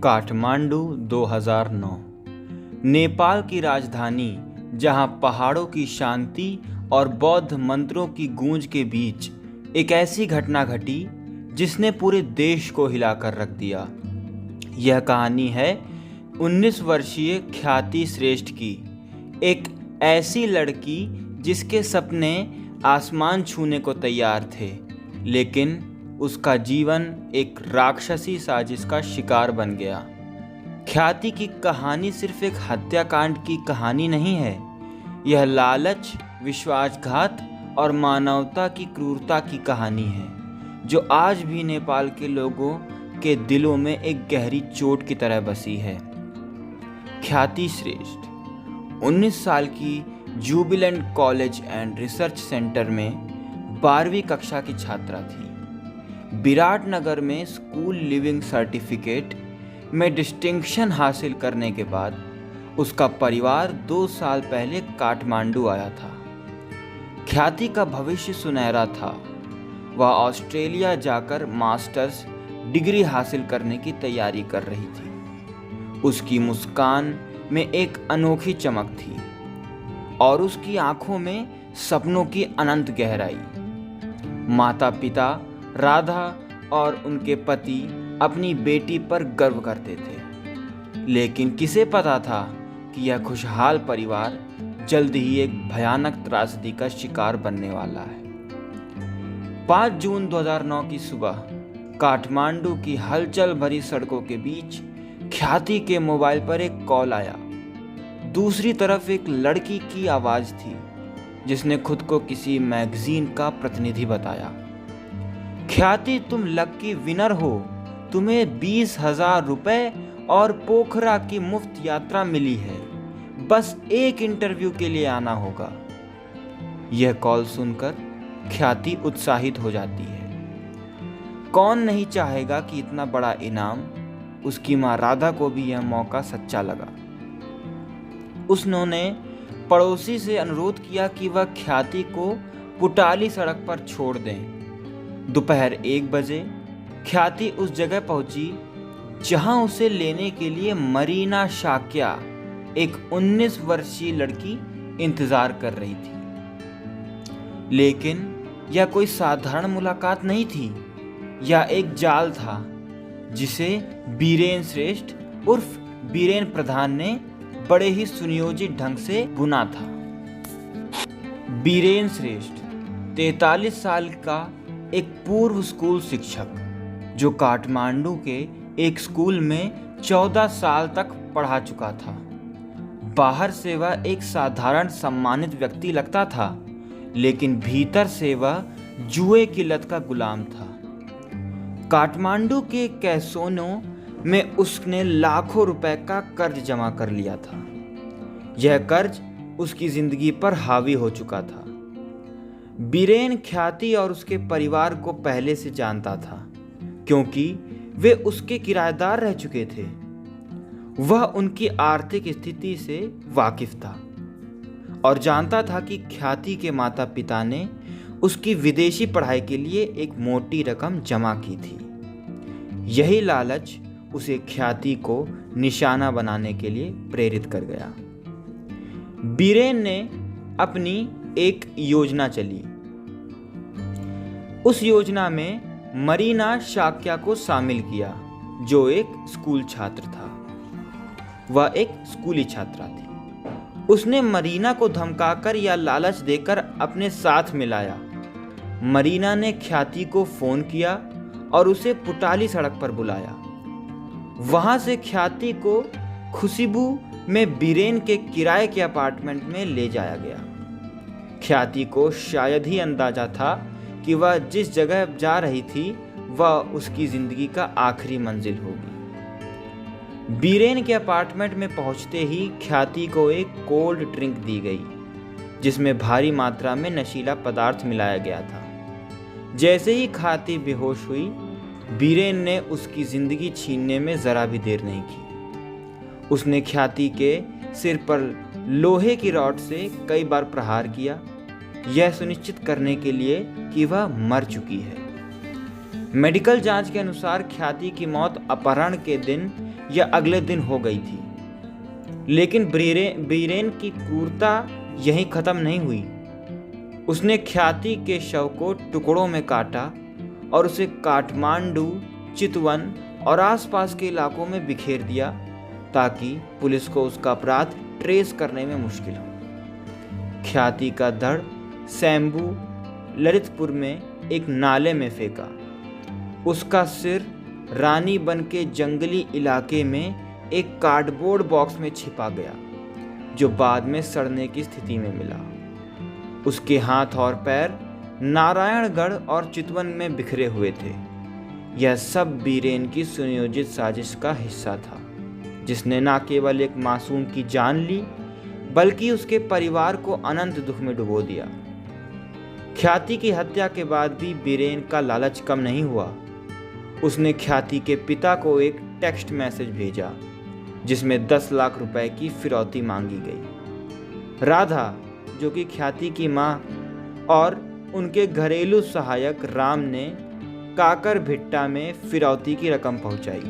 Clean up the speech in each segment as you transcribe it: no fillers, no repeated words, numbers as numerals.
काठमांडू 2009 नेपाल की राजधानी, जहां पहाड़ों की शांति और बौद्ध मंत्रों की गूंज के बीच एक ऐसी घटना घटी जिसने पूरे देश को हिलाकर रख दिया। यह कहानी है 19 वर्षीय ख्याति श्रेष्ठ की, एक ऐसी लड़की जिसके सपने आसमान छूने को तैयार थे, लेकिन उसका जीवन एक राक्षसी साजिश का शिकार बन गया। ख्याति की कहानी सिर्फ एक हत्याकांड की कहानी नहीं है, यह लालच, विश्वासघात और मानवता की क्रूरता की कहानी है, जो आज भी नेपाल के लोगों के दिलों में एक गहरी चोट की तरह बसी है। ख्याति श्रेष्ठ 19 साल की Jubilant college and research centre में 12वीं कक्षा की छात्रा थी। विराटनगर में स्कूल लिविंग सर्टिफिकेट में डिस्टिंक्शन हासिल करने के बाद उसका परिवार 2 साल पहले काठमांडू आया था। ख्याति का भविष्य सुनहरा था। वह ऑस्ट्रेलिया जाकर मास्टर्स डिग्री हासिल करने की तैयारी कर रही थी। उसकी मुस्कान में एक अनोखी चमक थी और उसकी आंखों में सपनों की अनंत गहराई। माता पिता राधा और उनके पति अपनी बेटी पर गर्व करते थे, लेकिन किसे पता था कि यह खुशहाल परिवार जल्द ही एक भयानक त्रासदी का शिकार बनने वाला है। 5 जून 2009 की सुबह काठमांडू की हलचल भरी सड़कों के बीच ख्याति के मोबाइल पर एक कॉल आया। दूसरी तरफ एक लड़की की आवाज़ थी जिसने खुद को किसी मैगजीन का प्रतिनिधि बताया। ख्याति, तुम लकी विनर हो। तुम्हें 20,000 रुपए और पोखरा की मुफ्त यात्रा मिली है। बस एक इंटरव्यू के लिए आना होगा। यह कॉल सुनकर ख्याति उत्साहित हो जाती है। कौन नहीं चाहेगा कि इतना बड़ा इनाम। उसकी माँ राधा को भी यह मौका सच्चा लगा। उसने पड़ोसी से अनुरोध किया कि वह ख्याति को पुटाली सड़क पर छोड़ दें। दोपहर 1 बजे ख्याति उस जगह पहुंची जहां उसे लेने के लिए मरीना शाक्या, एक 19 वर्षीय लड़की, इंतजार कर रही थी। लेकिन यह कोई साधारण मुलाकात नहीं थी। यह एक जाल था जिसे बीरेन श्रेष्ठ उर्फ बीरेन प्रधान ने बड़े ही सुनियोजित ढंग से बुना था। बीरेन श्रेष्ठ 43 साल का एक पूर्व स्कूल शिक्षक, जो काठमांडू के एक स्कूल में 14 साल तक पढ़ा चुका था। बाहर से वह एक साधारण सम्मानित व्यक्ति लगता था, लेकिन भीतर से वह जुए की लत का गुलाम था। काठमांडू के कैसीनो में उसने लाखों रुपए का कर्ज जमा कर लिया था। यह कर्ज उसकी जिंदगी पर हावी हो चुका था। बीरेन ख्याति और उसके परिवार को पहले से जानता था, क्योंकि वे उसके किराएदार रह चुके थे। वह उनकी आर्थिक स्थिति से वाकिफ था और जानता था कि ख्याति के माता पिता ने उसकी विदेशी पढ़ाई के लिए एक मोटी रकम जमा की थी। यही लालच उसे ख्याति को निशाना बनाने के लिए प्रेरित कर गया। बीरेन ने अपनी एक योजना चली। उस योजना में मरीना शाक्या को शामिल किया, जो एक स्कूल छात्र था। वह एक स्कूली छात्रा थी। उसने मरीना को धमकाकर या लालच देकर अपने साथ मिलाया। मरीना ने ख्याति को फोन किया और उसे पुटाली सड़क पर बुलाया। वहां से ख्याति को खुशबू में बीरेन के किराए के अपार्टमेंट में ले जाया गया। ख्याति को शायद ही अंदाजा था कि वह जिस जगह जा रही थी वह उसकी जिंदगी का आखिरी मंजिल होगी। बीरेन के अपार्टमेंट में पहुंचते ही ख्याति को एक कोल्ड ड्रिंक दी गई, जिसमें भारी मात्रा में नशीला पदार्थ मिलाया गया था। जैसे ही ख्याति बेहोश हुई, बीरेन ने उसकी जिंदगी छीनने में जरा भी देर नहीं की। उसने ख्याति के सिर पर लोहे की रॉड से कई बार प्रहार किया, यह सुनिश्चित करने के लिए कि वह मर चुकी है। मेडिकल जांच के अनुसार ख्याति की मौत अपहरण के दिन या अगले दिन हो गई थी। लेकिन बीरेन की क्रूरता यहीं खत्म नहीं हुई। उसने ख्याति के शव को टुकड़ों में काटा और उसे काठमांडू, चितवन और आसपास के इलाकों में बिखेर दिया ताकि पुलिस को उसका अपराध ट्रेस करने में मुश्किल हो। ख्याति का धड़ शंभू ललितपुर में एक नाले में फेंका। उसका सिर रानी बन के जंगली इलाके में एक कार्डबोर्ड बॉक्स में छिपा गया, जो बाद में सड़ने की स्थिति में मिला। उसके हाथ और पैर नारायणगढ़ और चितवन में बिखरे हुए थे। यह सब बीरेन की सुनियोजित साजिश का हिस्सा था, जिसने न केवल एक मासूम की जान ली, बल्कि उसके परिवार को अनंत दुख में डुबो दिया। ख्याति की हत्या के बाद भी बीरेन का लालच कम नहीं हुआ। उसने ख्याति के पिता को एक टेक्स्ट मैसेज भेजा, जिसमें 10 लाख रुपए की फिरौती मांगी गई। राधा, जो कि ख्याति की मां, और उनके घरेलू सहायक राम ने काकर भिट्टा में फिरौती की रकम पहुंचाई।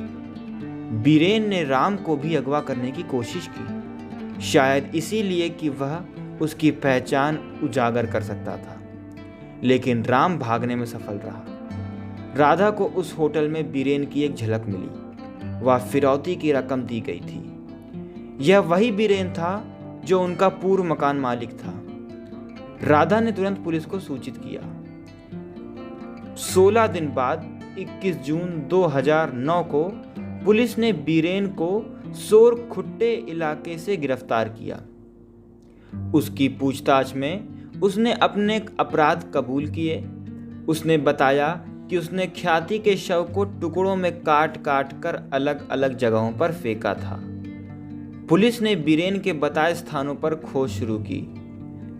बीरेन ने राम को भी अगवा करने की कोशिश की, शायद इसीलिए कि वह उसकी पहचान उजागर कर सकता था। लेकिन राम भागने में सफल रहा। राधा को उस होटल में बीरेन की एक झलक मिली। वह फिरौती की रकम दी गई थी। यह वही बीरेन था जो उनका पूर्व मकान मालिक था। राधा ने तुरंत पुलिस को सूचित किया। 16 दिन बाद 21 जून 2009 को पुलिस ने बीरेन को सोरखुट्टे इलाके से गिरफ्तार किया। उसकी पूछताछ में उसने अपने अपराध कबूल किए। उसने बताया कि उसने ख्याति के शव को टुकड़ों में काट काट कर अलग अलग जगहों पर फेंका था। पुलिस ने बीरेन के बताए स्थानों पर खोज शुरू की।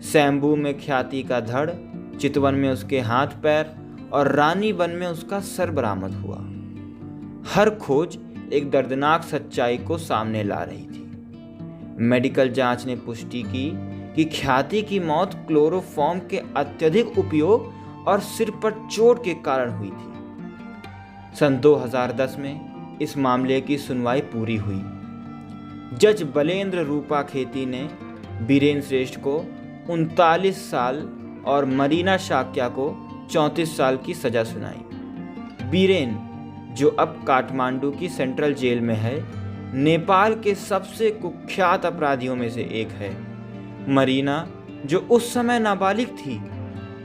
शंभू में ख्याति का धड़, चितवन में उसके हाथ पैर और रानीबन में उसका सर बरामद हुआ। हर खोज एक दर्दनाक सच्चाई को सामने ला रही थी। मेडिकल जांच ने पुष्टि की कि ख्याति की मौत क्लोरोफॉर्म के अत्यधिक उपयोग और सिर पर चोट के कारण हुई थी। सन 2010 में इस मामले की सुनवाई पूरी हुई। जज बलेंद्र रूपा खेती ने बीरेन श्रेष्ठ को 39 साल और मरीना शाक्या को 34 साल की सजा सुनाई। बीरेन, जो अब काठमांडू की सेंट्रल जेल में है, नेपाल के सबसे कुख्यात अपराधियों में से एक है। मरीना, जो उस समय नाबालिग थी,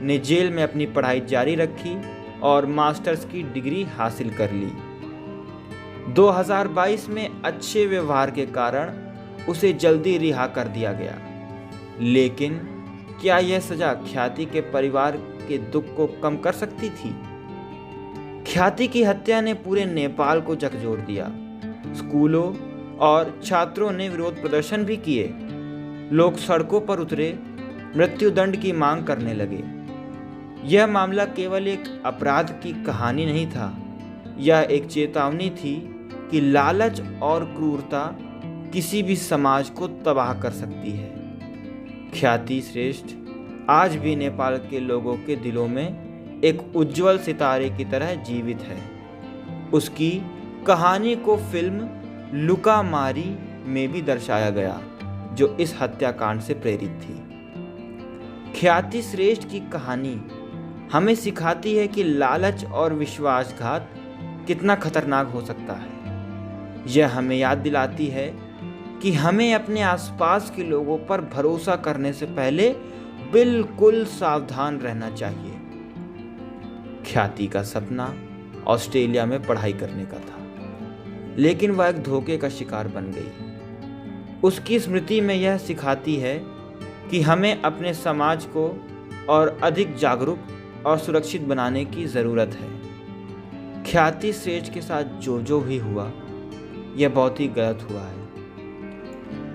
ने जेल में अपनी पढ़ाई जारी रखी और मास्टर्स की डिग्री हासिल कर ली। 2022 में अच्छे व्यवहार के कारण उसे जल्दी रिहा कर दिया गया। लेकिन क्या यह सजा ख्याति के परिवार के दुख को कम कर सकती थी? ख्याति की हत्या ने पूरे नेपाल को झकझोर दिया। स्कूलों और छात्रों ने विरोध प्रदर्शन भी किए। लोग सड़कों पर उतरे, मृत्युदंड की मांग करने लगे। यह मामला केवल एक अपराध की कहानी नहीं था, यह एक चेतावनी थी कि लालच और क्रूरता किसी भी समाज को तबाह कर सकती है। ख्याति श्रेष्ठ आज भी नेपाल के लोगों के दिलों में एक उज्जवल सितारे की तरह जीवित है। उसकी कहानी को फिल्म लुका मारी में भी दर्शाया गया, जो इस हत्याकांड से प्रेरित थी। ख्याति श्रेष्ठ की कहानी हमें सिखाती है कि लालच और विश्वासघात कितना खतरनाक हो सकता है। यह हमें याद दिलाती है कि हमें अपने आसपास के लोगों पर भरोसा करने से पहले बिल्कुल सावधान रहना चाहिए। ख्याति का सपना ऑस्ट्रेलिया में पढ़ाई करने का था, लेकिन वह एक धोखे का शिकार बन गई। उसकी स्मृति में यह सिखाती है कि हमें अपने समाज को और अधिक जागरूक और सुरक्षित बनाने की ज़रूरत है। ख्याति श्रेष्ठ के साथ जो भी हुआ, यह बहुत ही गलत हुआ है।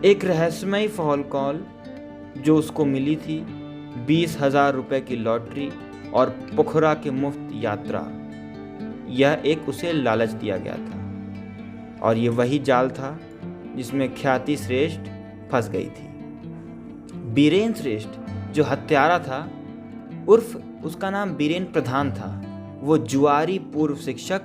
एक रहस्यमयी फ़ोन कॉल जो उसको मिली थी, 20,000 रुपये की लॉटरी और पोखरा की मुफ्त यात्रा, यह एक उसे लालच दिया गया था। और ये वही जाल था जिसमें ख्याति श्रेष्ठ फंस गई थी। बीरेन श्रेष्ठ जो हत्यारा था, उर्फ उसका नाम बीरेन प्रधान था, वो जुआरी पूर्व शिक्षक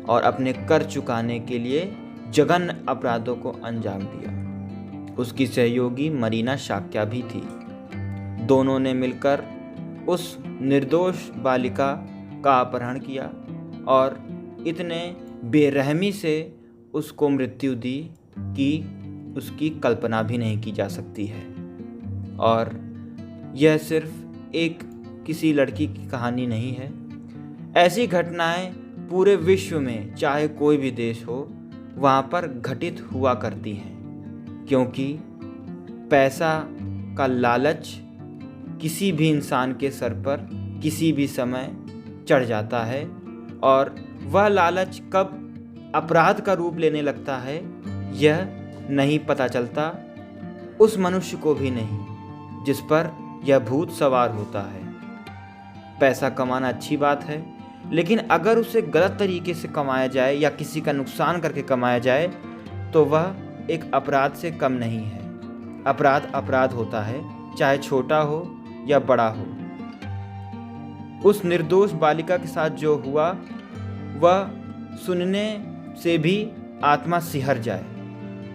और अपने कर चुकाने के लिए जघन्य अपराधों को अंजाम दिया। उसकी सहयोगी मरीना शाक्या भी थी। दोनों ने मिलकर उस निर्दोष बालिका का अपहरण किया और इतने बेरहमी से उसको मृत्यु दी कि उसकी कल्पना भी नहीं की जा सकती है। और यह सिर्फ एक किसी लड़की की कहानी नहीं है। ऐसी घटनाएं पूरे विश्व में, चाहे कोई भी देश हो, वहाँ पर घटित हुआ करती हैं, क्योंकि पैसा का लालच किसी भी इंसान के सर पर किसी भी समय चढ़ जाता है और वह लालच कब अपराध का रूप लेने लगता है यह नहीं पता चलता उस मनुष्य को भी नहीं जिस पर यह भूत सवार होता है। पैसा कमाना अच्छी बात है, लेकिन अगर उसे गलत तरीके से कमाया जाए या किसी का नुकसान करके कमाया जाए तो वह एक अपराध से कम नहीं है। अपराध अपराध होता है, चाहे छोटा हो या बड़ा हो। उस निर्दोष बालिका के साथ जो हुआ वह सुनने से भी आत्मा सिहर जाए,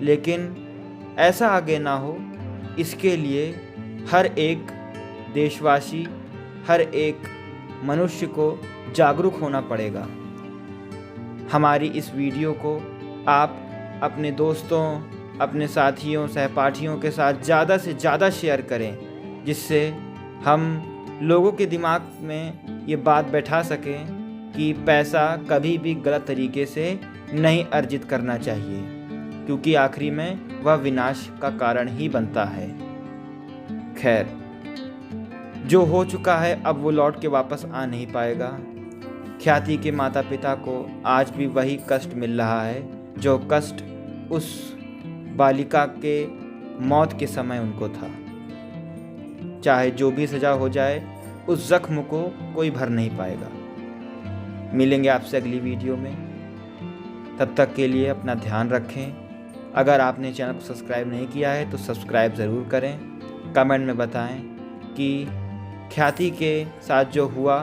लेकिन ऐसा आगे ना हो, इसके लिए हर एक देशवासी, हर एक मनुष्य को जागरूक होना पड़ेगा। हमारी इस वीडियो को आप अपने दोस्तों, अपने साथियों, सहपाठियों के साथ ज़्यादा से ज़्यादा शेयर करें, जिससे हम लोगों के दिमाग में ये बात बैठा सकें कि पैसा कभी भी गलत तरीके से नहीं अर्जित करना चाहिए, क्योंकि आखिरी में वह विनाश का कारण ही बनता है। खैर, जो हो चुका है अब वो लौट के वापस आ नहीं पाएगा। ख्याति के माता पिता को आज भी वही कष्ट मिल रहा है जो कष्ट उस बालिका के मौत के समय उनको था। चाहे जो भी सजा हो जाए, उस जख्म को कोई भर नहीं पाएगा। मिलेंगे आपसे अगली वीडियो में, तब तक के लिए अपना ध्यान रखें। अगर आपने चैनल को सब्सक्राइब नहीं किया है तो सब्सक्राइब ज़रूर करें। कमेंट में बताएं कि ख्याति के साथ जो हुआ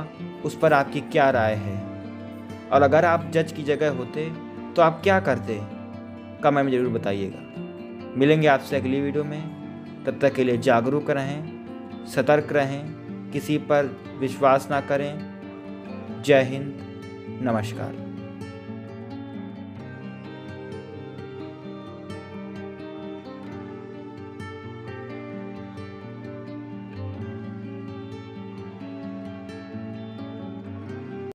उस पर आपकी क्या राय है, और अगर आप जज की जगह होते तो आप क्या करते, कमेंट में ज़रूर बताइएगा। मिलेंगे आपसे अगली वीडियो में, तब तक के लिए जागरूक रहें, सतर्क रहें, किसी पर विश्वास ना करें। जय हिंद, नमस्कार।